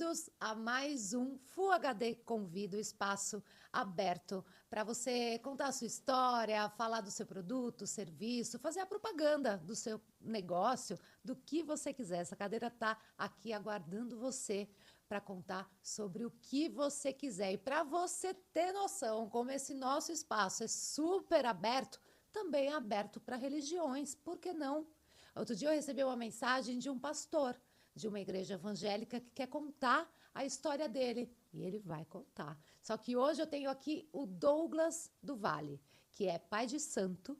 bem-vindos a mais um Full HD Convido, espaço aberto para você contar a sua história, falar do seu produto, serviço, fazer a propaganda do seu negócio, do que você quiser. Essa cadeira está aqui aguardando você para contar sobre o que você quiser. E para você ter noção como esse nosso espaço é super aberto, também é aberto para religiões, por que não? Outro dia eu recebi uma mensagem de um pastor de uma igreja evangélica que quer contar a história dele. E ele vai contar. Só que hoje eu tenho aqui o Douglas do Vale, que é pai de santo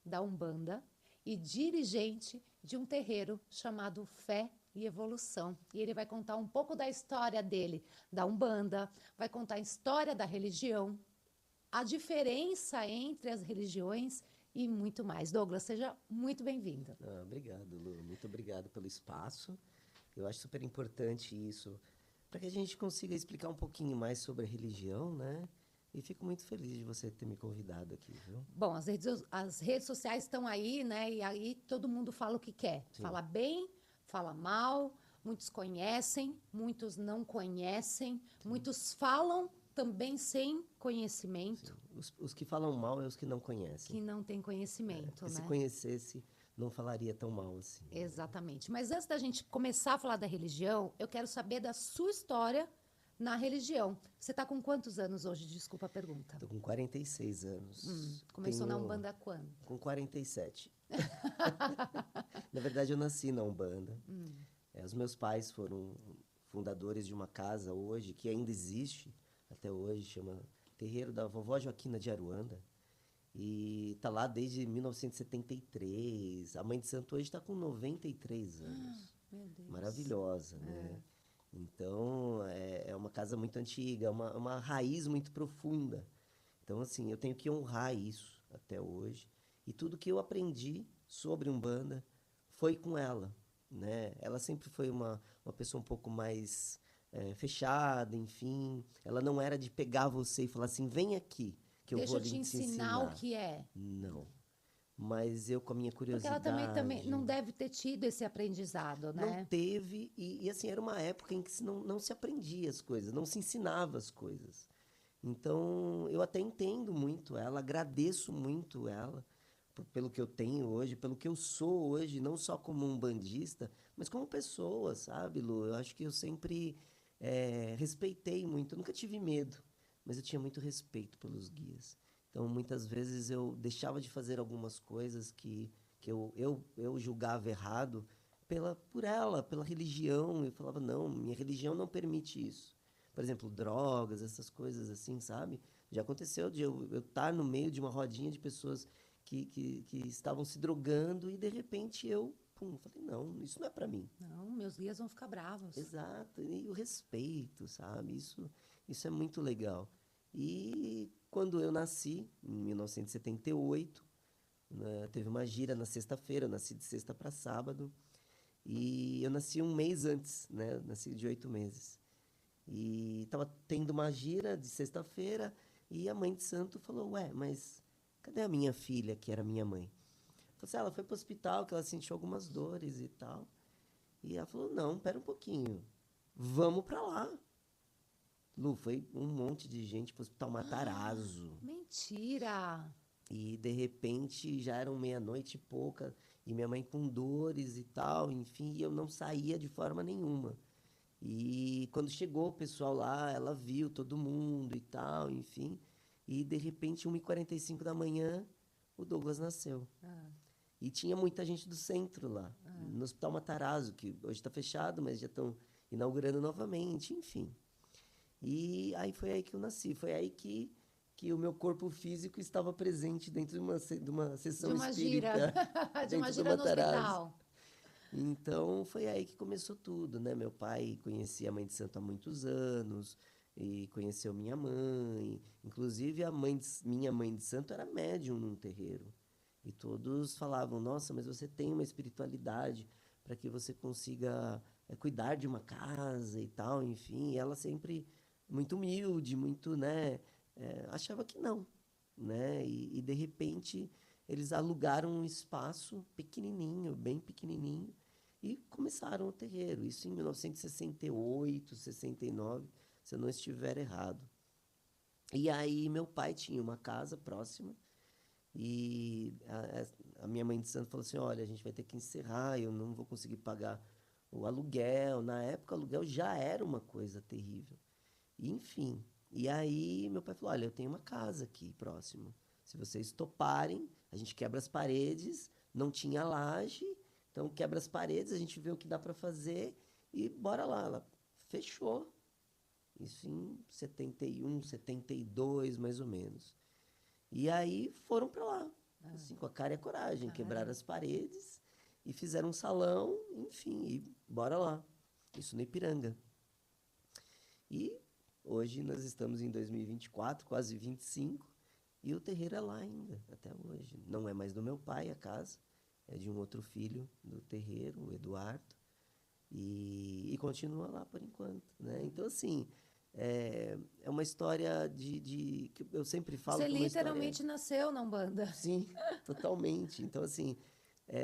da Umbanda e dirigente de um terreiro chamado Fé e Evolução. E ele vai contar um pouco da história dele, da Umbanda, vai contar a história da religião, a diferença entre as religiões e muito mais. Douglas, seja muito bem-vindo. Obrigado, Lu. Muito obrigado pelo espaço. Eu acho super importante isso, para que a gente consiga explicar um pouquinho mais sobre a religião, né? E fico muito feliz de você ter me convidado aqui, viu? Bom, as redes sociais estão aí, né? E aí todo mundo fala o que quer. Sim. Fala bem, fala mal, muitos conhecem, muitos não conhecem, muitos falam também sem conhecimento, Os que falam mal é os que não conhecem. que não tem conhecimento, Porque se né? conhecesse, não falaria tão mal assim. Exatamente. Mas antes da gente começar a falar da religião, eu quero saber da sua história na religião. Você está com quantos anos hoje? Desculpa a pergunta. Estou com 46 anos. Começou na Tenho- Umbanda quando? Com 47. Na verdade, eu nasci na Umbanda. Os meus pais foram fundadores de uma casa hoje, que ainda existe até hoje, chama Terreiro da Vovó Joaquina de Aruanda. E tá lá desde 1973. A mãe de santo hoje está com 93 anos. Meu Deus. Maravilhosa, né? Então, é uma casa muito antiga, uma raiz muito profunda. Então, assim, eu tenho que honrar isso até hoje. E tudo que eu aprendi sobre Umbanda foi com ela, né? Ela sempre foi uma pessoa um pouco mais fechada, enfim. Ela não era de pegar você e falar assim, vem aqui, que eu Deixa vou eu te lhe te ensinar o ensinar. que é. Não. Mas eu, com a minha Porque ela também curiosidade... não deve ter tido esse aprendizado, Não né? teve, e assim, era uma época em que não se aprendia as coisas, não se ensinava as coisas. Então, eu até entendo muito ela, agradeço muito ela pelo que eu tenho hoje, pelo que eu sou hoje, não só como um bandista, mas como pessoa, sabe, Lu? Eu acho que eu sempre respeitei muito, eu nunca tive medo, mas eu tinha muito respeito pelos guias. Então, muitas vezes eu deixava de fazer algumas coisas que eu julgava errado por ela, pela religião. Eu falava, não, minha religião não permite isso. Por exemplo, drogas, essas coisas assim, sabe? Já aconteceu de eu estar no meio de uma rodinha de pessoas que estavam se drogando e, de repente, falei, não, isso não é para mim. Não, meus guias vão ficar bravos. Exato, e o respeito, sabe? Isso é muito legal. E quando eu nasci, em 1978, né, teve uma gira na sexta-feira, eu nasci de sexta para sábado, e eu nasci um mês antes, né? Eu nasci de 8 meses. E estava tendo uma gira de sexta-feira, e a mãe de santo falou, ué, mas cadê a minha filha, que era minha mãe? Falei assim, ela foi para o hospital, que ela sentiu algumas dores e tal. E ela falou, não, pera um pouquinho, vamos para lá. Lu, foi um monte de gente para o Hospital Matarazzo. Mentira! E, de repente, já eram meia-noite e pouca, e minha mãe com dores e tal, enfim, e eu não saía de forma nenhuma. E quando chegou o pessoal lá, ela viu todo mundo e tal, enfim. E, de repente, 1h45 da manhã, o Douglas nasceu. E tinha muita gente do centro lá, no Hospital Matarazzo, que hoje está fechado, mas já estão inaugurando novamente, enfim. E aí foi aí que eu nasci, foi aí que o meu corpo físico estava presente dentro de uma De sessão uma gira. espírita De uma dentro do gira no Matarazzo. hospital. Então foi aí que começou tudo, né? Meu pai conhecia a mãe de santo há muitos anos e conheceu minha mãe. Inclusive minha mãe de santo era médium num terreiro. E todos falavam: "Nossa, mas você tem uma espiritualidade para que você consiga cuidar de uma casa e tal", enfim. E ela sempre muito humilde, muito, né? Achava que não, né? E de repente eles alugaram um espaço pequenininho, bem pequenininho, E começaram o terreiro, isso em 1968, 69, se eu não estiver errado. E aí meu pai tinha uma casa próxima e a minha mãe de santo falou assim, olha, a gente vai ter que encerrar, eu não vou conseguir pagar o aluguel. Na época, o aluguel já era uma coisa terrível. E, enfim, e aí meu pai falou, olha, eu tenho uma casa aqui próximo. Se vocês toparem, a gente quebra as paredes, não tinha laje, então quebra as paredes, a gente vê o que dá para fazer e bora lá. Ela fechou. Isso em 71, 72, mais ou menos. E aí foram para lá, assim, com a cara e a coragem, quebraram as paredes e fizeram um salão, enfim, e bora lá. Isso no Ipiranga. E hoje nós estamos em 2024, quase 25, e o terreiro é lá ainda, até hoje. Não é mais do meu pai a casa, é de um outro filho do terreiro, o Eduardo, e continua lá por enquanto, né? Então, assim, é uma história que eu sempre falo Você que é uma história... literalmente nasceu na Umbanda. Sim, totalmente. Então, assim,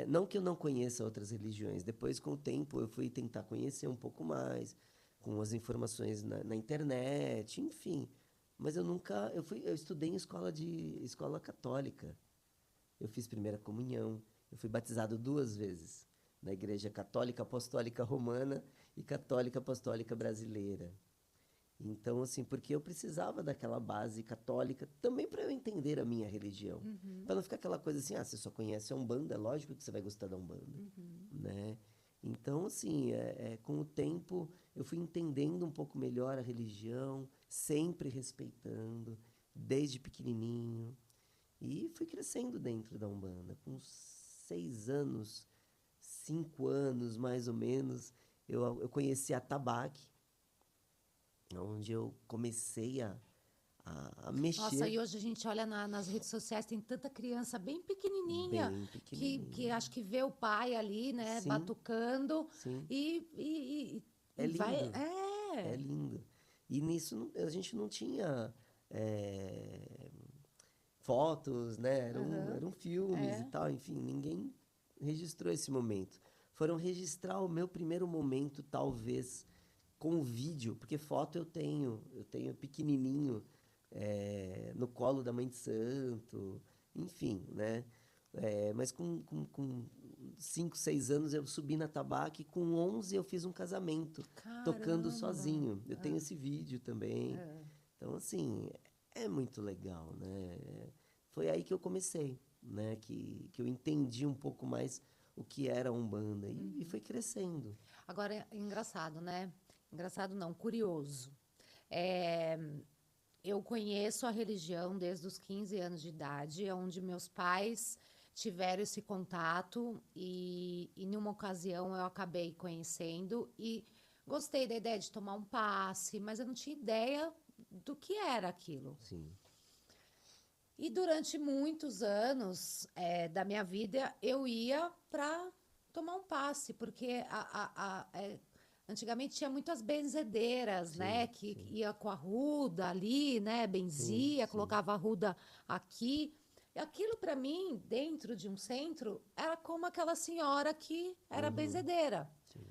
não que eu não conheça outras religiões. Depois, com o tempo, eu fui tentar conhecer um pouco mais, com as informações na internet, enfim. Mas eu nunca... Eu estudei em escola católica. Eu fiz primeira comunhão. Eu fui batizado 2 vezes. Na Igreja Católica Apostólica Romana e Católica Apostólica Brasileira. Então, assim, porque eu precisava daquela base católica também para eu entender a minha religião. Para não ficar aquela coisa assim, você só conhece a Umbanda, é lógico que você vai gostar da Umbanda, né? Então, assim, com o tempo eu fui entendendo um pouco melhor a religião, sempre respeitando, desde pequenininho. E fui crescendo dentro da Umbanda. Com 6 anos, 5 anos mais ou menos, eu conheci a Tabaque, onde eu comecei a Nossa, mexer e hoje a gente olha nas redes sociais, tem tanta criança bem pequenininha bem que pequenininho. acho que vê o pai ali, né, Sim, batucando sim. e É vai. lindo, é É. lindo. E nisso a gente não tinha eh, fotos, né? Aham, Eram filmes e é. tal, enfim, ninguém registrou esse momento. Foram registrar o meu primeiro momento, talvez, com vídeo, porque foto eu tenho pequenininho, no colo da mãe de santo, enfim, né? Mas com 5, 6 anos eu subi na tabaque, e com 11 eu fiz um casamento, tocando Caramba. sozinho. Eu tenho esse vídeo também. É. Então, assim, é muito legal, né? Foi aí que eu comecei, né? Que eu entendi um pouco mais o que era a Umbanda e foi crescendo. Agora é engraçado, né? Engraçado não, curioso. É, eu conheço a religião desde os 15 anos de idade, onde meus pais tiveram esse contato e numa ocasião eu acabei conhecendo e gostei da ideia de tomar um passe, mas eu não tinha ideia do que era aquilo. Sim, E durante muitos anos da minha vida eu ia para tomar um passe, porque antigamente tinha muitas benzedeiras, né? sim, Que sim, ia com a ruda ali, né? sim, Benzia, sim. colocava a ruda aqui. E aquilo para mim, dentro de um centro, era como aquela senhora que era Uhum, benzedeira. sim,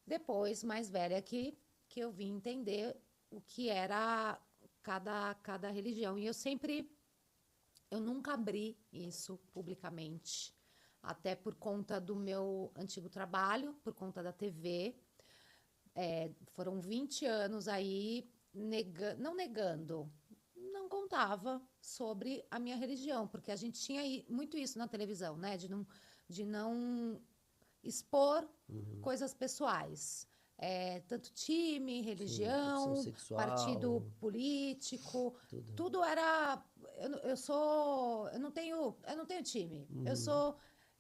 Depois, mais velha que eu vim entender o que era cada religião. E eu nunca abri isso publicamente, até por conta do meu antigo trabalho, por conta da TV. Foram 20 anos aí, não negando, não contava sobre a minha religião, porque a gente tinha muito isso na televisão, né? De não expor uhum. coisas pessoais. Tanto time, Sim, opção religião, partido sexual, político, tudo. tudo era. Eu sou. Eu não tenho time. Uhum.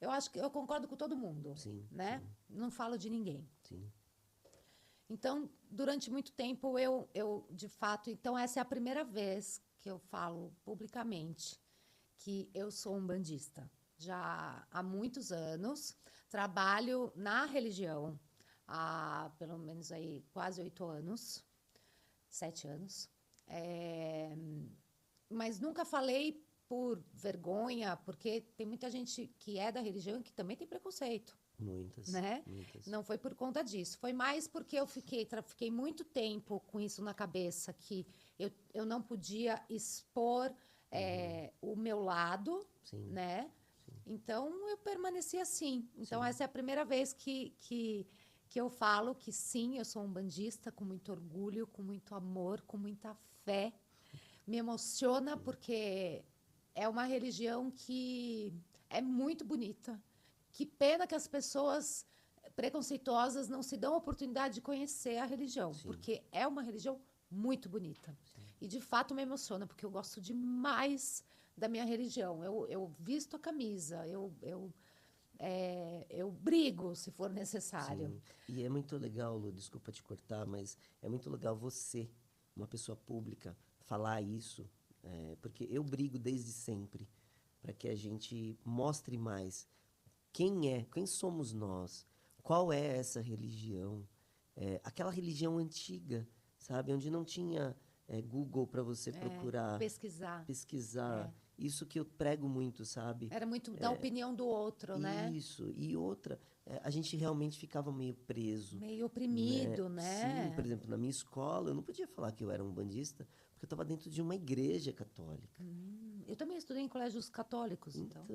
Eu acho que eu concordo com todo mundo, Sim, né? sim, Não falo de ninguém. sim. Então, durante muito tempo, de fato, então essa é a primeira vez que eu falo publicamente que eu sou um bandista. Já há muitos anos, trabalho na religião há pelo menos aí quase 8 anos, 7 anos. É, mas nunca falei por vergonha, porque tem muita gente que é da religião que também tem preconceito. Muitas, né? muitas. Não foi por conta disso. Foi mais porque eu fiquei muito tempo com isso na cabeça, que eu não podia expor o meu lado, Sim, né? sim, Então, eu permaneci assim. Então, sim, essa é a primeira vez que eu falo que sim, eu sou um bandista com muito orgulho, com muito amor, com muita fé. Me emociona sim, porque é uma religião que é muito bonita. Que pena que as pessoas preconceituosas não se dão a oportunidade de conhecer a religião, sim, porque é uma religião muito bonita. sim. E de fato me emociona, porque eu gosto demais da minha religião. Eu visto a camisa, eu brigo se for necessário. Sim, e é muito legal, Lu, desculpa te cortar, mas é muito legal você, uma pessoa pública, falar isso, porque eu brigo desde sempre para que a gente mostre mais quem somos nós, qual é essa religião, aquela religião antiga, sabe, onde não tinha Google para você procurar, Pesquisar. pesquisar, isso que eu prego muito, sabe? Era muito da opinião do outro, né? Isso, e outra, a gente realmente ficava meio preso, Meio né? oprimido, Sim, por né? exemplo, na minha escola, eu não podia falar que eu era um bandista, porque eu estava dentro de uma igreja católica. Eu também estudei em colégios católicos, então.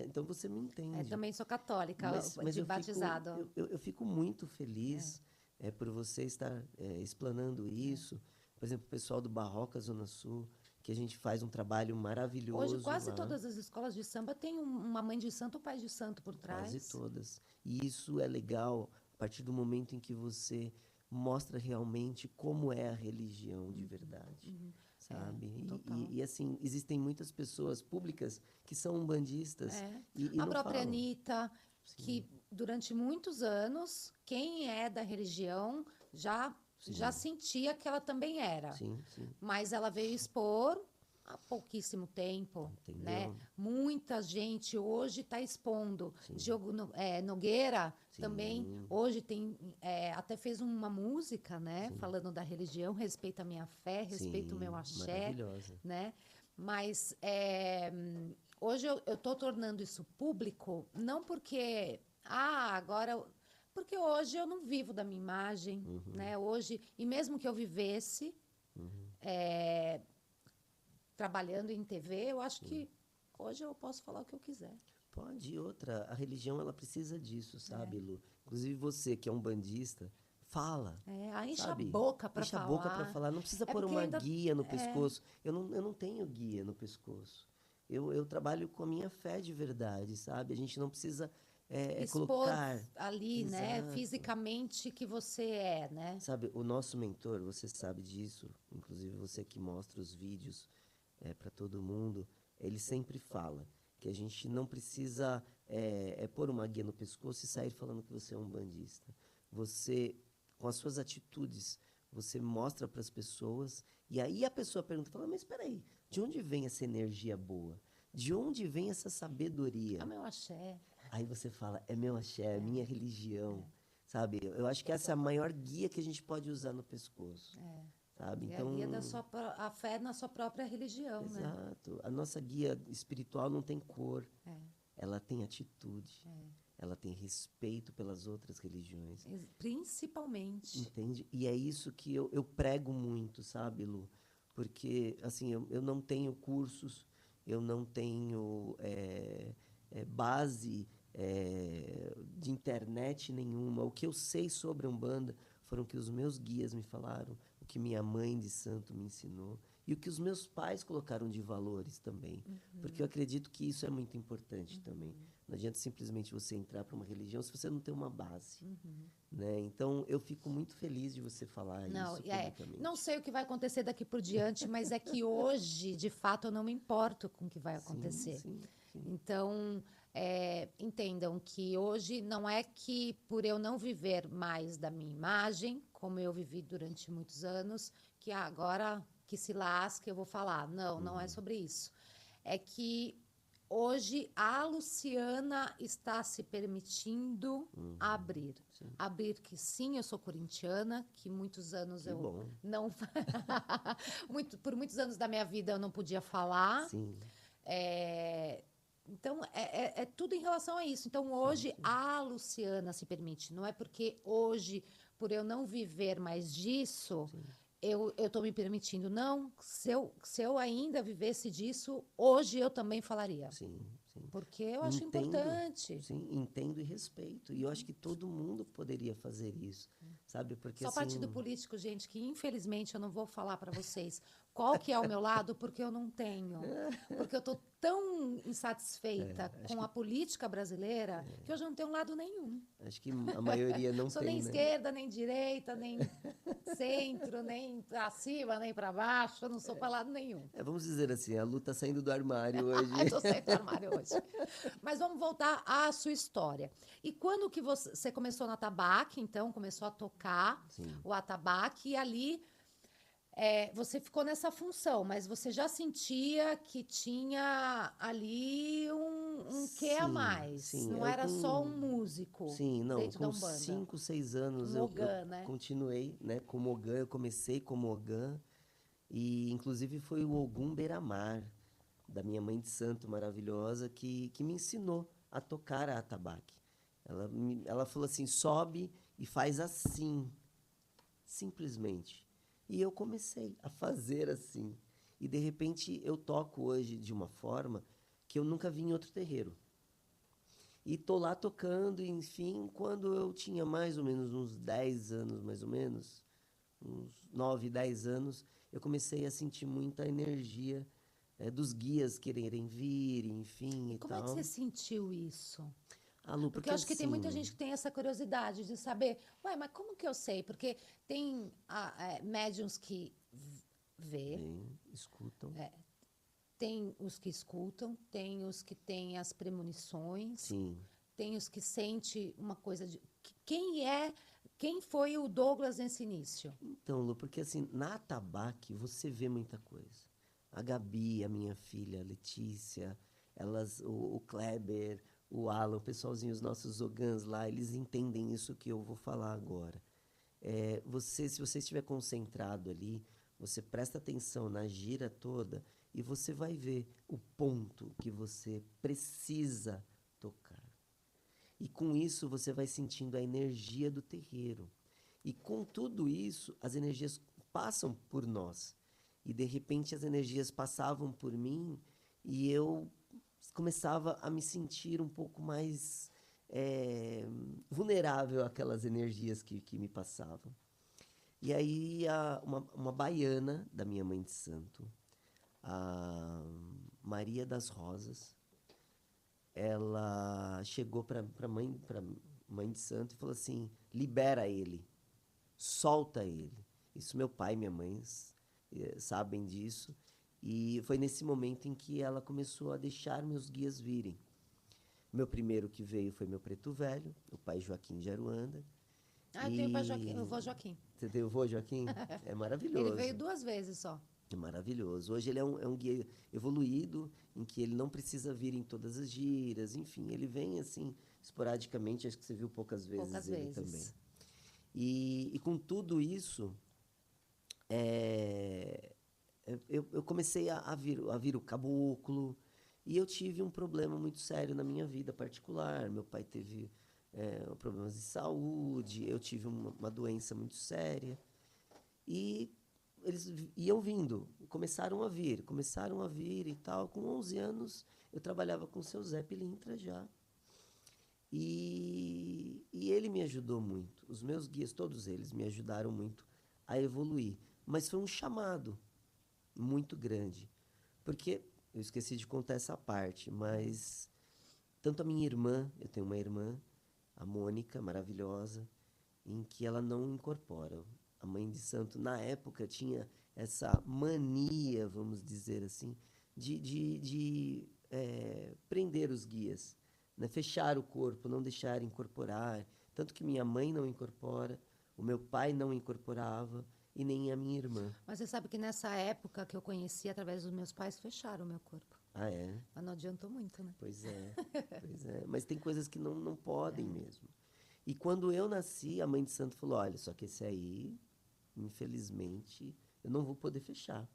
Então você me entende. Também sou católica, Mas de eu fico, batizado. eu fico muito feliz por você estar explanando isso. Por exemplo, o pessoal do Barroca Zona Sul, que a gente faz um trabalho Hoje, maravilhoso quase lá. todas as escolas de samba têm uma mãe de santo ou pai de santo por Quase trás. todas. E isso é legal a partir do momento em que você mostra realmente como é a religião de verdade, sabe? Total. Assim, existem muitas pessoas públicas que são umbandistas e A não própria falam. Anitta, Sim, que durante muitos anos, quem é da religião já sim, sentia que ela também era. sim, sim. Mas ela veio expor há pouquíssimo tempo, né? Entendeu? Muita gente hoje está expondo. Sim, Diogo Nogueira também sim, hoje até fez uma música, né? sim, Falando da religião, respeita a minha fé, respeita o meu sim. axé, Maravilhosa. né? Mas hoje eu estou tornando isso público, não porque agora porque hoje eu não vivo da minha imagem, Uhum, né? Hoje, e mesmo que eu vivesse, uhum, trabalhando em TV, eu acho sim. que hoje eu posso falar o que eu quiser. Pode, e outra, a religião ela precisa disso, sabe, Lu? Inclusive você que é um bandista, fala, Enche a sabe? boca para Enche a boca para falar. falar, não precisa É pôr porque uma ainda guia no pescoço. Eu não tenho guia no pescoço. Eu trabalho com a minha fé de verdade, sabe? A gente não precisa expor colocar. ali, né, Exato. fisicamente que você é, né? Sabe, o nosso mentor, você sabe disso, inclusive você que mostra os vídeos para todo mundo, ele sempre fala que a gente não precisa pôr uma guia no pescoço e sair falando que você é um bandista. Você, com as suas atitudes, você mostra para as pessoas e aí a pessoa pergunta, fala, mas espera aí, de onde vem essa energia boa? De onde vem essa É o sabedoria? meu axé. Aí você fala, é meu axé, é minha religião, sabe? Eu acho que essa é a maior guia que a gente pode usar no pescoço, sabe? É a guia da Então, a fé na sua própria religião, né? exato. A nossa guia espiritual não tem cor, ela tem atitude, ela tem respeito pelas outras religiões, Principalmente. entende? E é isso que eu prego muito, sabe, Lu? Porque, assim, eu não tenho cursos, eu não tenho base de internet nenhuma. O que eu sei sobre a Umbanda foram o que os meus guias me falaram, o que minha mãe de santo me ensinou e o que os meus pais colocaram de valores também. Porque eu acredito que isso é muito importante também. Não adianta simplesmente você entrar para uma religião se você não tem uma base. Né? Então, eu fico muito feliz de você falar Não, isso não publicamente. sei o que vai acontecer daqui por diante, mas é que hoje, de fato, eu não me importo com o que vai Sim, acontecer. sim, sim. Então, entendam que hoje não é que por eu não viver mais da minha imagem, como eu vivi durante muitos anos, que agora que se lasque eu vou falar. Não, não é sobre isso. É que hoje a Luciana está se permitindo abrir. Sim. Abrir que sim, eu sou corintiana, que muitos anos Que eu bom. não. Por muitos anos da minha vida eu não podia falar. Sim, É, Então, é tudo em relação a isso. Então, hoje, a Luciana se permite. Não é porque hoje, por eu não viver mais disso, eu estou me permitindo. Não, se eu ainda vivesse disso, hoje eu também falaria. Sim, sim. Porque eu acho Entendo, importante. sim, entendo e respeito. E eu acho que todo mundo poderia fazer isso, sabe? Porque Só partido assim, político, gente, que infelizmente eu não vou falar para vocês qual que é o meu lado, porque eu não tenho. Porque eu estou tão insatisfeita acho com a que política brasileira que hoje eu não tenho lado nenhum. acho que a maioria não Sou nem tem, né? esquerda, nem direita, nem centro, nem para cima, nem para baixo. Eu não sou para lado nenhum. Vamos dizer assim, a Lu tá saindo do armário hoje. Estou saindo do armário hoje. Mas vamos voltar à sua história. E quando que você começou no atabaque, então, começou a tocar Sim. o atabaque, e ali você ficou nessa função, mas você já sentia que tinha ali um quê a Sim, mais. sim. Não Eu era só um com músico Sim, não, dentro da com Umbanda. 5, 6 anos Um eu ogã, né? continuei, né, como Ogã, eu comecei como Ogã e inclusive foi o Ogum Beira-Mar, da minha mãe de santo maravilhosa, que me ensinou a tocar a atabaque. Ela falou assim, sobe e faz assim, simplesmente. E eu comecei a fazer assim. E de repente eu toco hoje de uma forma que eu nunca vi em outro terreiro. E tô lá tocando, enfim, quando eu tinha mais ou menos uns 10 anos, mais ou menos, uns 9, 10 anos, eu comecei a sentir muita energia dos guias quererem vir, enfim, E e como é que você tal. sentiu isso? Ah, Lu, Porque porque eu acho que tem muita assim, gente que tem essa curiosidade de saber, ué, mas como que eu sei? Porque tem médiums que vê, vem, escutam, tem os que escutam, tem os que têm as premonições, sim. tem os que sente uma coisa de quem foi o Douglas nesse início? Então, Lu, porque assim, na atabaque você vê muita coisa. A Gabi, a minha filha, a Letícia, o Kleber, o Alan, o pessoalzinho, os nossos ogãs lá, eles entendem isso que eu vou falar agora. Se você estiver concentrado ali, você presta atenção na gira toda e você vai ver o ponto que você precisa tocar. E com isso você vai sentindo a energia do terreiro. E com tudo isso, as energias passam por nós. E de repente as energias passavam por mim e eu começava a me sentir um pouco mais vulnerável àquelas energias que me passavam. E aí uma baiana da minha mãe de santo, a Maria das Rosas, ela chegou para mãe de santo e falou assim: libera ele, solta ele. Isso meu pai e minha mãe sabem disso. E foi nesse momento em que ela começou a deixar meus guias virem. Meu primeiro que veio foi meu preto velho, o pai Joaquim de Aruanda. Ah, eu tenho o pai Joaquim, o E vô Joaquim. você tem o vô Joaquim? É Ele veio maravilhoso. 2 vezes só. É maravilhoso. Hoje ele é um guia evoluído, em que ele não precisa vir em todas as giras, enfim, ele vem assim, esporadicamente, acho que você viu poucas vezes Poucas ele também. vezes. E com tudo isso, é, eu comecei a vir o caboclo, e eu tive um problema muito sério na minha vida particular. Meu pai teve problemas de saúde, eu tive uma doença muito séria. E eles iam vindo, começaram a vir e tal. Com 11 anos, eu trabalhava com o seu Zé Pilintra já. E ele me ajudou muito. Os meus guias, todos eles, me ajudaram muito a evoluir. Mas foi um chamado muito grande. Porque, eu esqueci de contar essa parte, mas tanto a minha irmã, eu tenho uma irmã, a Mônica, maravilhosa, em que ela não incorpora. A mãe de santo, na época, tinha essa mania, vamos dizer assim, de prender os guias, né? Fechar o corpo, não deixar incorporar. Tanto que minha mãe não incorpora, o meu pai não incorporava e nem a minha irmã. Mas você sabe que nessa época que eu conheci, através dos meus pais, fecharam o meu corpo. Ah, é? Mas não adiantou muito, né? Pois é, pois é. Mas tem coisas que não podem mesmo. E quando eu nasci, a mãe de santo falou: olha, só que esse aí, infelizmente, eu não vou poder fechar.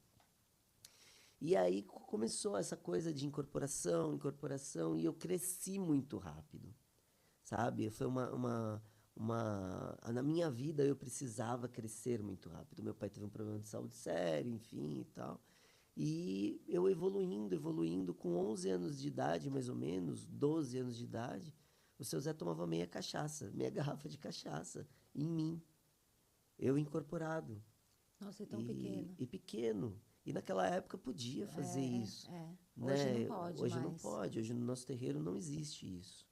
E aí começou essa coisa de incorporação, e eu cresci muito rápido, sabe? Foi na minha vida eu precisava crescer muito rápido. Meu pai teve um problema de saúde sério, enfim, e tal. E eu evoluindo, com 11 anos de idade, mais ou menos, 12 anos de idade, o seu Zé tomava meia cachaça, meia garrafa de cachaça, em mim, eu incorporado. Nossa, é tão pequeno. E pequeno. E naquela época podia fazer isso, É. Hoje não né? pode Hoje não mais. pode, hoje no nosso terreiro não existe isso.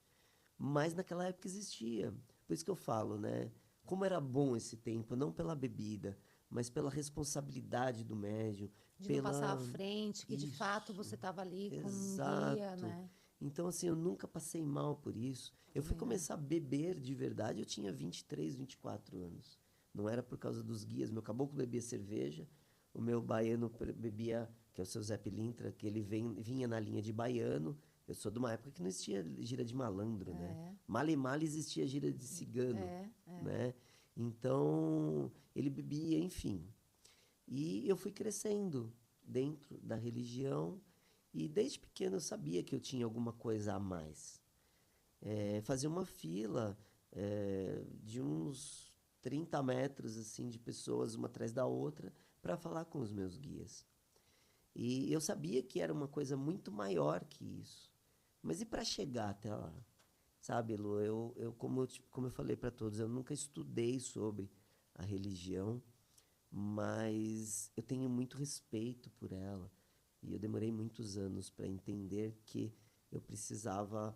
Mas naquela época existia. Por isso que eu falo, né? Como era bom esse tempo, não pela bebida, mas pela responsabilidade do médium, De não passar à pela... frente, que de fato Isso, você estava ali com um guia, exato. né? Então, assim, eu nunca passei mal por isso. Eu fui Também não. começar a beber de verdade, eu tinha 23, 24 anos. Não era por causa dos guias. Meu caboclo bebia cerveja, o meu baiano bebia, que é o seu Zé Pilintra, que ele vinha na linha de baiano. Eu sou de uma época que não existia gira de malandro, né? Mal e mal existia gira de cigano, né? Então, ele bebia, enfim. E eu fui crescendo dentro da religião, e desde pequeno eu sabia que eu tinha alguma coisa a mais. Fazia uma fila de uns 30 metros assim, de pessoas, uma atrás da outra, para falar com os meus guias. E eu sabia que era uma coisa muito maior que isso. Mas e para chegar até lá? Sabe, Lu, como eu falei para todos, eu nunca estudei sobre a religião, mas eu tenho muito respeito por ela. E eu demorei muitos anos para entender que eu precisava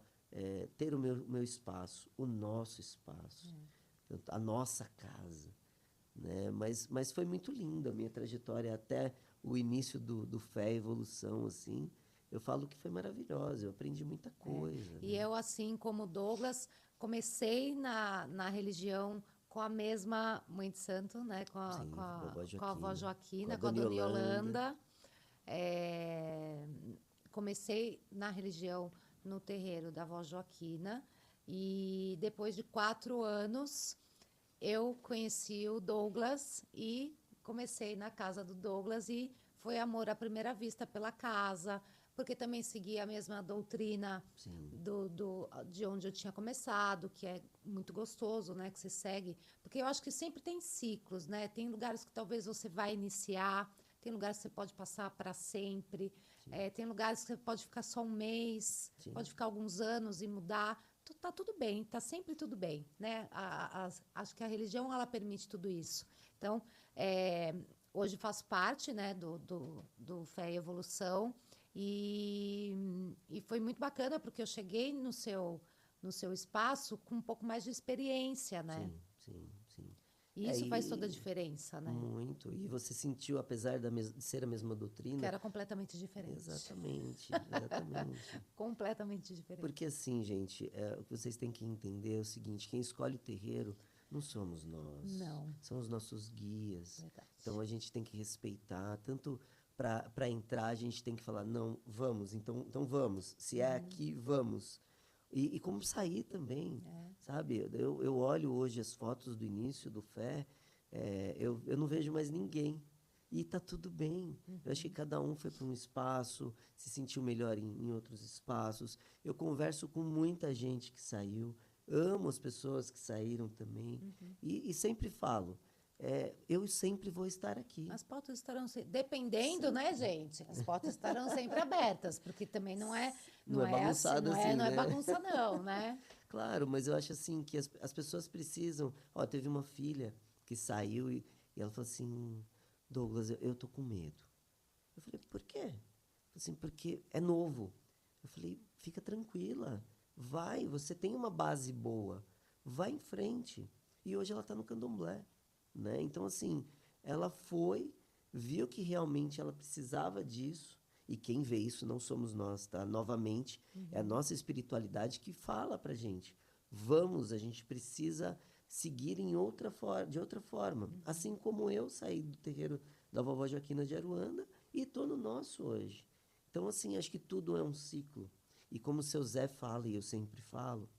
ter o meu espaço, o nosso espaço, a nossa casa, né? Mas foi muito linda a minha trajetória até o início do Fé e Evolução, assim. Eu falo que foi maravilhosa, eu aprendi muita coisa, E né? eu, assim como Douglas, comecei na religião com a mesma Mãe de Santo, né? Sim, vovó Com a avó Joaquina, com a Joaquina, com a Dona Dona Yolanda. Yolanda. É, comecei na religião no terreiro da avó Joaquina. E depois de 4 anos, eu conheci o Douglas e comecei na casa do Douglas e foi amor à primeira vista pela casa, porque também seguia a mesma doutrina Sim, de onde eu tinha começado, que é muito gostoso, né, que você segue, porque eu acho que sempre tem ciclos, né? Tem lugares que talvez você vai iniciar, tem lugares que você pode passar para sempre, tem lugares que você pode ficar só um mês, sim. pode ficar alguns anos e mudar. Tá tudo bem, tá sempre tudo bem, né? Acho que a religião ela permite tudo isso. Então, hoje faço parte, né, do Fé e Evolução e foi muito bacana porque eu cheguei no seu espaço com um pouco mais de experiência, né? Sim, sim, sim. E É, isso faz toda a e diferença, né? muito. E você sentiu, apesar de ser a mesma Que doutrina? era completamente diferente. Exatamente, exatamente. Completamente Porque diferente. assim, gente, o que vocês têm que entender é o seguinte: quem escolhe o terreiro não somos nós, Não, são os nossos guias. verdade. Então a gente tem que respeitar, tanto para entrar, a gente tem que falar, não, vamos, então vamos. Se é aqui, vamos. E como sair também, sabe? Eu olho hoje as fotos do início do Fé, eu não vejo mais ninguém. E tá tudo bem. Eu acho que cada um foi para um espaço, se sentiu melhor em outros espaços. Eu converso com muita gente que saiu, amo as pessoas que saíram também. E sempre falo, eu sempre vou estar aqui. As portas estarão sempre, dependendo, né, Sempre. gente? As portas estarão sempre abertas, porque também Não não é é assim, bagunçado assim, não é né? bagunça não, né? Claro, mas eu acho assim que as pessoas precisam. Ó, teve uma filha que saiu e ela falou assim: Douglas, eu tô com medo. Eu falei: por quê? Ela falou assim: porque é novo. Eu falei: fica tranquila, vai, você tem uma base boa, vai em frente. E hoje ela está no candomblé, né? Então, assim, ela foi, viu que realmente ela precisava disso. E quem vê isso não somos nós, tá? Novamente, é a nossa espiritualidade que fala pra gente. Vamos, a gente precisa seguir de outra forma. Assim como eu saí do terreiro da vovó Joaquina de Aruanda e estou no nosso hoje. Então, assim, acho que tudo é um ciclo. E como o seu Zé fala, e eu sempre falo,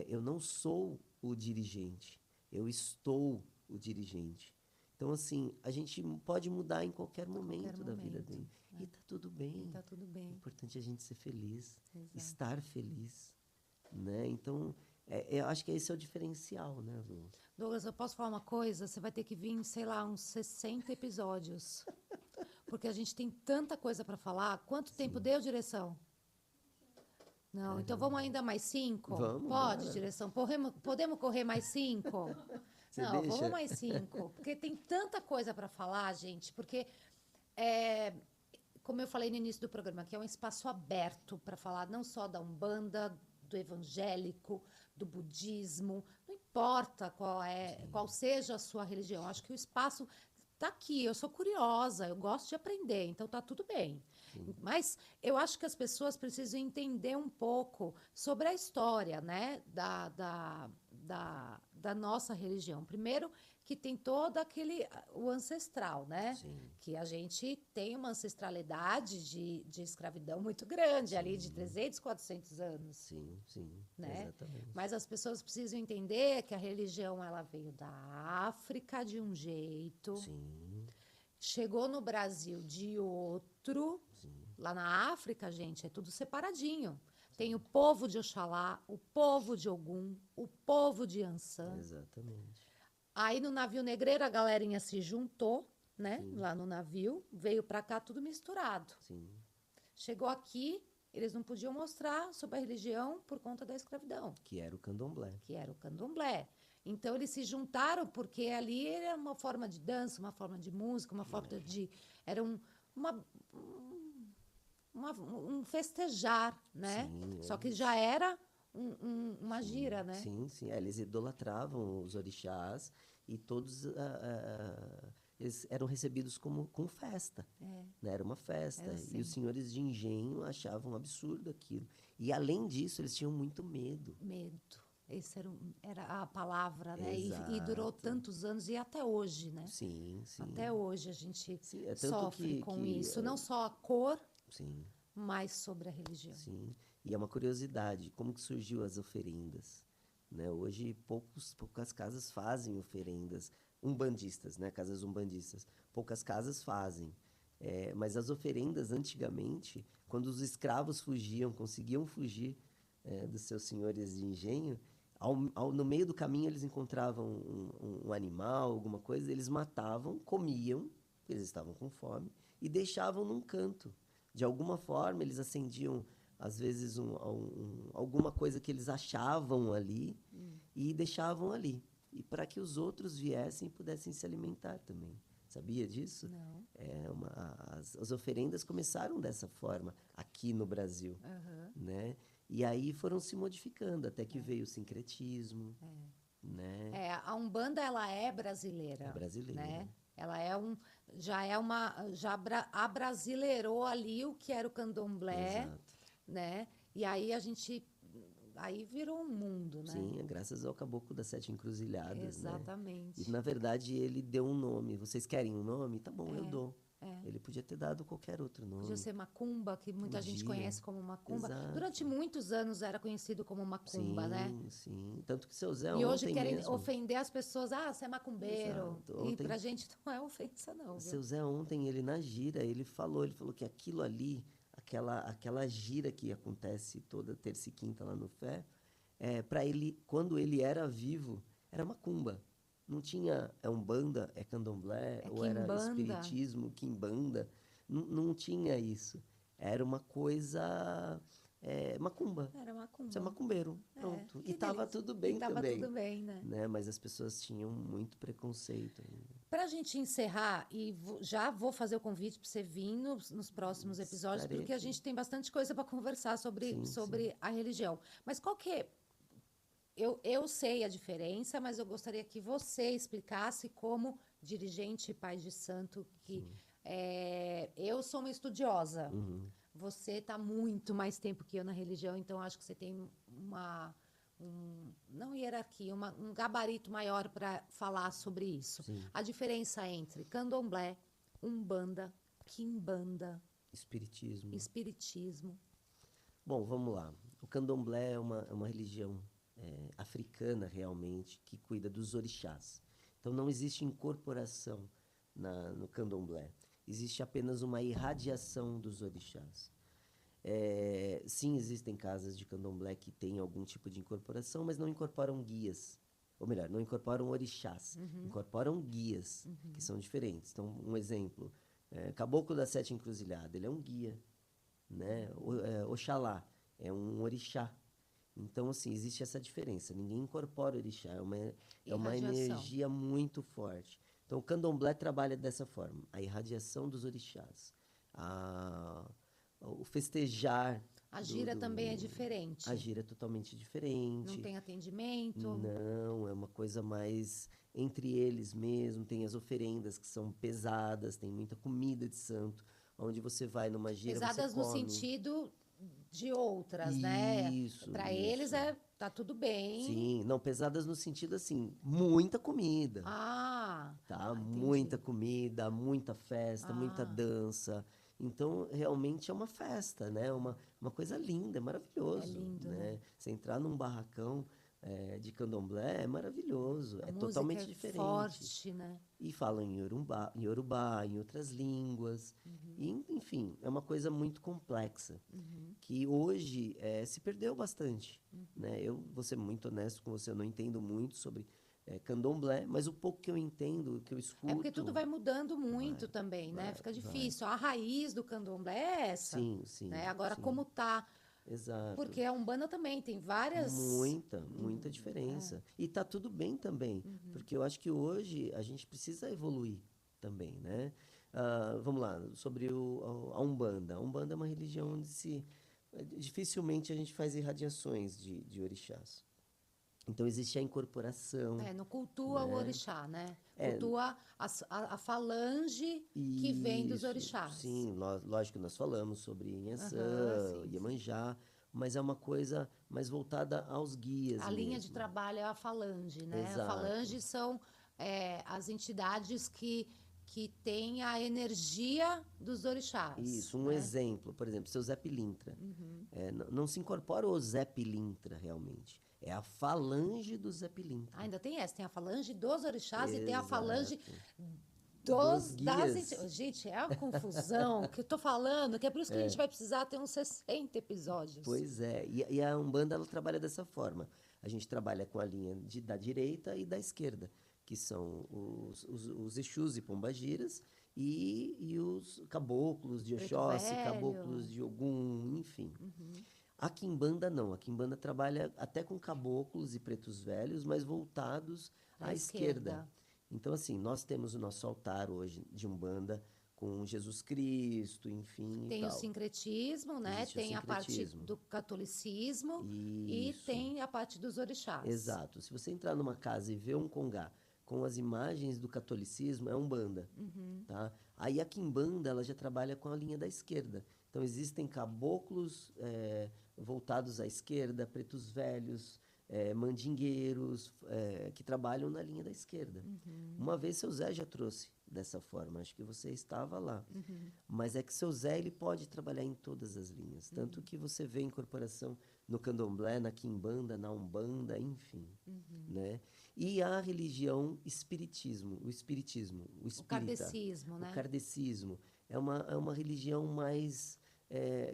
eu não sou o dirigente, eu estou o dirigente. Então, assim, a gente pode mudar em qualquer momento da vida momento, dele. né? E tá tudo bem. E tá tudo O bem. importante é a gente ser feliz, Exato. estar feliz, né? Então, eu acho que esse é o diferencial, né, Lu? Douglas, eu posso falar uma coisa? Você vai ter que vir, sei lá, uns 60 episódios. Porque a gente tem tanta coisa para falar. Quanto tempo deu, direção? Não, então vamos ainda mais 5? Vamos, Pode, bora. direção? Podemos correr mais 5? Você Não, deixa? vamos mais 5. Porque tem tanta coisa para falar, gente. Porque, como eu falei no início do programa, que é um espaço aberto para falar não só da Umbanda, do evangélico, do budismo, não importa qual seja a sua religião. Acho que o espaço está aqui. Eu sou curiosa, eu gosto de aprender, então tá tudo bem. Mas eu acho que as pessoas precisam entender um pouco sobre a história, né, da nossa religião. Primeiro, que tem todo o ancestral, né? Sim. Que a gente tem uma ancestralidade de escravidão muito grande, ali de 300, 400 anos. Sim, sim, Né? exatamente. Mas as pessoas precisam entender que a religião ela veio da África de um jeito, Sim, chegou no Brasil de outro. Lá na África, gente, é tudo separadinho. Tem o povo de Oxalá, o povo de Ogum, o povo de Ançã. exatamente. Aí no navio negreiro a galerinha se juntou, né? Lá no navio, veio pra cá tudo misturado. Sim, Chegou aqui, eles não podiam mostrar sobre a religião por conta da escravidão, que era o candomblé. que era o candomblé. Então eles se juntaram porque ali era uma forma de dança, uma forma de música, uma forma de... Era um festejar, né? Sim, Só que já era uma gira, né? Sim, sim. Eles idolatravam os orixás e todos eles eram recebidos com festa. Né? Era uma festa. Era E assim. os senhores de engenho achavam um absurdo aquilo. E, além disso, eles tinham muito medo. Medo. Esse era a palavra, né? E durou Exato. tantos anos e até hoje, né? Sim, sim. Até hoje a gente Sim, é tanto sofre com que, isso. Não só a cor, Sim, mas sobre a religião. sim. E é uma curiosidade, como que surgiu as oferendas? Né? Hoje, poucas casas fazem oferendas umbandistas, né? Casas umbandistas. Poucas casas fazem. Mas as oferendas, antigamente, quando os escravos conseguiam fugir dos seus senhores de engenho, no meio do caminho eles encontravam um animal, alguma coisa, eles matavam, comiam, eles estavam com fome, e deixavam num canto. De alguma forma, eles acendiam, às vezes, alguma coisa que eles achavam ali e deixavam ali. E para que os outros viessem e pudessem se alimentar também. Sabia disso? Não. As oferendas começaram dessa forma aqui no Brasil. Né? E aí foram se modificando, até que veio o sincretismo. Né? A Umbanda, ela é brasileira. É brasileira. Né? Ela já abrasileirou ali o que era o candomblé, Exato. né? E aí aí virou um mundo, né? Sim, é graças ao Caboclo das Sete Encruzilhadas. Exatamente. Né? E, na verdade, ele deu um nome. Vocês querem um nome? Tá bom, eu dou. Ele podia ter dado qualquer outro nome. Podia ser Macumba, que muita gente conhece como Macumba. Exato. Durante muitos anos era conhecido como Macumba, né? Sim. Tanto que seu Zé E hoje querem mesmo, ofender as pessoas. Ah, você é macumbeiro. Exato. E pra gente não é ofensa, não, viu? Seu Zé ontem, ele na gira, ele falou que aquilo ali, aquela gira que acontece toda terça e quinta lá no Fé, para ele, quando ele era vivo, era macumba. Não tinha umbanda, candomblé, ou era espiritismo, quimbanda. Não tinha isso. Era uma coisa macumba. Era macumba. Você é macumbeiro, pronto. E estava tudo bem também. Estava tudo bem, né? Mas as pessoas tinham muito preconceito. Para a gente encerrar, e já vou fazer o convite para você vir nos próximos episódios, Estarei porque a aqui. gente tem bastante coisa para conversar sobre a religião. Mas qual que é? Eu sei a diferença, mas eu gostaria que você explicasse como dirigente e pai de santo, que eu sou uma estudiosa. Você está muito mais tempo que eu na religião, então acho que você tem não hierarquia, um gabarito maior para falar sobre isso. Sim. A diferença entre candomblé, umbanda, quimbanda, espiritismo. Bom, vamos lá. O candomblé é uma religião africana, realmente, que cuida dos orixás. Então não existe incorporação no candomblé. Existe apenas uma irradiação dos orixás. Sim, existem casas de candomblé que têm algum tipo de incorporação, mas não incorporam guias. Ou melhor, não incorporam orixás, incorporam guias, que são diferentes. Então, um exemplo, Caboclo das Sete Encruzilhadas, ele é um guia, né? Oxalá é um orixá. Então, assim, existe essa diferença. Ninguém incorpora orixá, é uma energia muito forte. Então, o candomblé trabalha dessa forma, a irradiação dos orixás, o festejar. A gira também é diferente. A gira é totalmente diferente. Não tem atendimento? Não, é uma coisa mais entre eles mesmo. Tem as oferendas que são pesadas, tem muita comida de santo. Onde você vai numa gira, pesadas você come. No sentido de outras, né? Isso. Para eles tá tudo bem. Sim, não, pesadas no sentido assim, muita comida. Tá? Muita comida, muita festa, muita dança. Então, realmente é uma festa, né? Uma coisa linda, é maravilhoso. É lindo, né? Você entrar num barracão de candomblé é maravilhoso, é totalmente diferente. Forte, né? E falam em Yorubá, em outras línguas. E, enfim, é uma coisa muito complexa, que hoje se perdeu bastante. Né? Eu vou ser muito honesto com você, eu não entendo muito sobre candomblé, mas o pouco que eu entendo, que eu escuto... É porque tudo vai mudando muito também, né? Fica difícil. A raiz do candomblé é essa. Sim. Né? Agora, sim. como tá... Exato. Porque a Umbanda também tem várias... Muita diferença. E tá tudo bem também, porque eu acho que hoje a gente precisa evoluir também, né? Vamos lá, sobre a Umbanda. A Umbanda é uma religião onde dificilmente a gente faz irradiações de orixás. Então, existe a incorporação. Não cultua o orixá, né? Cultua a falange que vem dos orixás. Sim, lógico que nós falamos sobre Inhaçã, Iemanjá, mas é uma coisa mais voltada aos guias A linha de trabalho é a falange, né? Exato. A falange são as entidades que têm a energia dos orixás. Isso, um exemplo, por exemplo, seu Zé Pilintra. Não se incorpora o Zé Pilintra, realmente. É a falange do Zé Pilintra. Ainda tem essa, tem a falange dos orixás e tem a falange dos guias. Gente, é uma confusão que eu tô falando, que é por isso que a gente vai precisar ter uns 60 episódios. Pois é, e a Umbanda ela trabalha dessa forma. A gente trabalha com a linha da direita e da esquerda, que são os Exus e Pombagiras e os caboclos de Oxóssi, caboclos de Ogum, enfim. A Quimbanda não. A Quimbanda trabalha até com caboclos e pretos velhos, mas voltados à esquerda. Então, assim, nós temos o nosso altar hoje de Umbanda com Jesus Cristo, enfim. Tem o sincretismo, né? Existe tem a parte do catolicismo e tem a parte dos orixás. Exato. Se você entrar numa casa e ver um congá com as imagens do catolicismo, é Umbanda. Tá? Aí a Quimbanda ela já trabalha com a linha da esquerda. Então, existem caboclos voltados à esquerda, pretos velhos, mandingueiros, que trabalham na linha da esquerda. Uma vez seu Zé já trouxe dessa forma, acho que você estava lá. Mas é que seu Zé ele pode trabalhar em todas as linhas. Tanto que você vê incorporação no candomblé, na quimbanda, na umbanda, enfim. Né? E a religião espiritismo, o espiritismo, o espírita. O kardecismo, né? O kardecismo. É uma religião mais...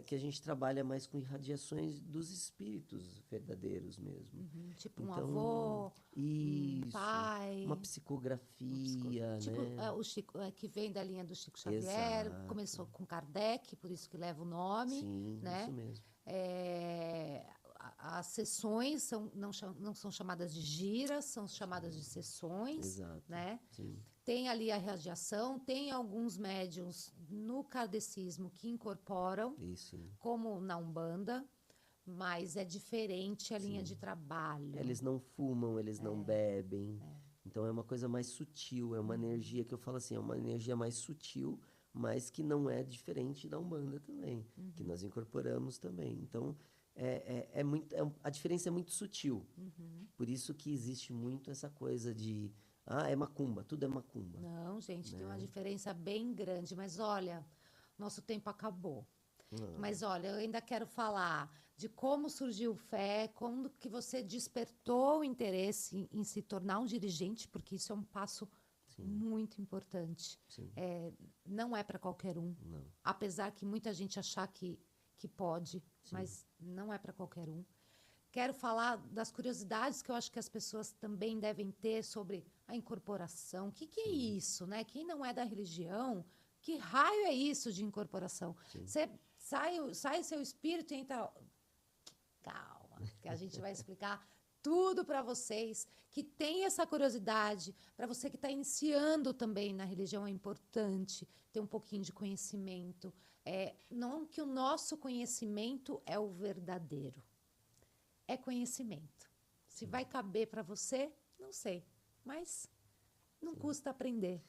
que a gente trabalha mais com irradiações dos espíritos verdadeiros mesmo. Tipo um avô, um pai. Uma psicografia, tipo, né? o Chico, que vem da linha do Chico Xavier, começou com Kardec, por isso que leva o nome. Sim, né? isso mesmo. As sessões não são chamadas de giras, são chamadas de sessões. Exato. Né? Sim. Tem ali a radiação, tem alguns médiuns no kardecismo que incorporam, Isso. como na Umbanda, mas é diferente a linha de trabalho. Eles não fumam, eles não bebem. Então é uma coisa mais sutil, é uma energia que eu falo assim, é uma energia mais sutil, mas que não é diferente da Umbanda também, que nós incorporamos também. Então a diferença é muito sutil. Por isso que existe muito essa coisa de é macumba, tudo é macumba. Não, gente, tem uma diferença bem grande. Mas olha, nosso tempo acabou. Mas olha, eu ainda quero falar de como surgiu o Fé, como que você despertou o interesse em se tornar um dirigente, porque isso é um passo Sim, muito importante. sim. Não é para qualquer um, Não. apesar que muita gente achar que pode, Sim. mas não é para qualquer um. Quero falar das curiosidades que eu acho que as pessoas também devem ter sobre a incorporação. O que é isso, né? Quem não é da religião, que raio é isso de incorporação? Sim. Você sai seu espírito e entra... Calma, que a gente vai explicar tudo para vocês que têm essa curiosidade. Para você que está iniciando também na religião, é importante ter um pouquinho de conhecimento. Não que o nosso conhecimento é o verdadeiro. É conhecimento. Se vai caber para você, não sei. Mas não custa aprender.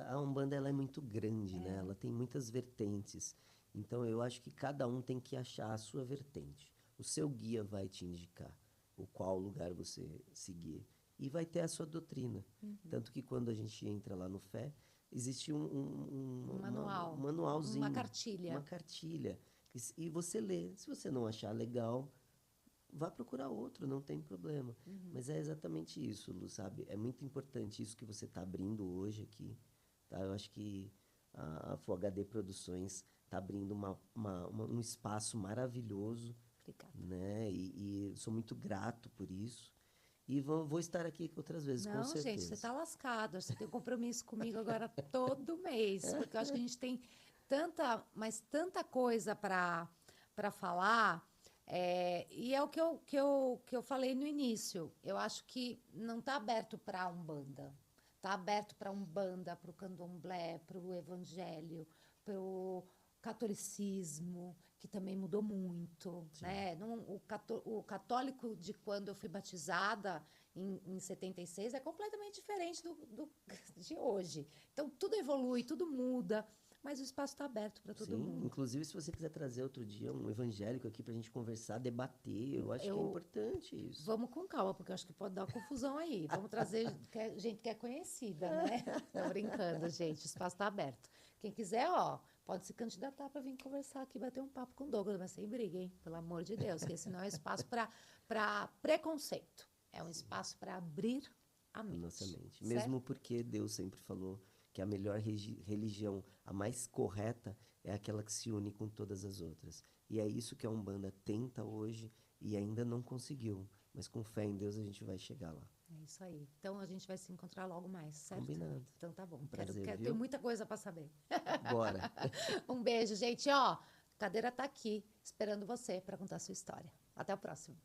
A Umbanda ela é muito grande, né? Ela tem muitas vertentes. Então, eu acho que cada um tem que achar a sua vertente. O seu guia vai te indicar o qual lugar você seguir. E vai ter a sua doutrina. Tanto que quando a gente entra lá no Fé, existe um manual. manualzinho. Uma cartilha. Uma cartilha. E você lê. Se você não achar legal, vá procurar outro, não tem problema. Mas é exatamente isso, Lu, sabe? É muito importante isso que você está abrindo hoje aqui. Tá? Eu acho que a Full HD Produções está abrindo um espaço maravilhoso. Obrigada. Né? E sou muito grato por isso. E vou estar aqui outras vezes, com certeza. Não, gente, você está lascado. Você tem um compromisso comigo agora todo mês. Porque eu acho que a gente tem tanta coisa para falar. E é o que eu falei no início. Eu acho que não está aberto para a Umbanda. Está aberto para a Umbanda, para o Candomblé, para o Evangelho, para o catolicismo, que também mudou muito. Né? O católico de quando eu fui batizada, em 76, é completamente diferente de hoje. Então, tudo evolui, tudo muda. Mas o espaço está aberto para todo mundo. Inclusive, se você quiser trazer outro dia um evangélico aqui para a gente conversar, debater, eu acho que é importante isso. Vamos com calma, porque eu acho que pode dar uma confusão aí. Vamos trazer gente que é conhecida, né? Tô brincando, gente. O espaço está aberto. Quem quiser, pode se candidatar para vir conversar aqui, bater um papo com o Douglas, mas sem briga, hein? Pelo amor de Deus, porque senão é espaço para preconceito. É um espaço para abrir a mente. Nossa mente. Certo? Mesmo porque Deus sempre falou que a melhor religião, a mais correta, é aquela que se une com todas as outras. E é isso que a Umbanda tenta hoje e ainda não conseguiu. Mas com fé em Deus a gente vai chegar lá. É isso aí. Então a gente vai se encontrar logo mais, certo? Combinado. Então tá bom. Prazer, viu? Tenho muita coisa para saber. Bora. Um beijo, gente. A cadeira tá aqui, esperando você para contar a sua história. Até o próximo.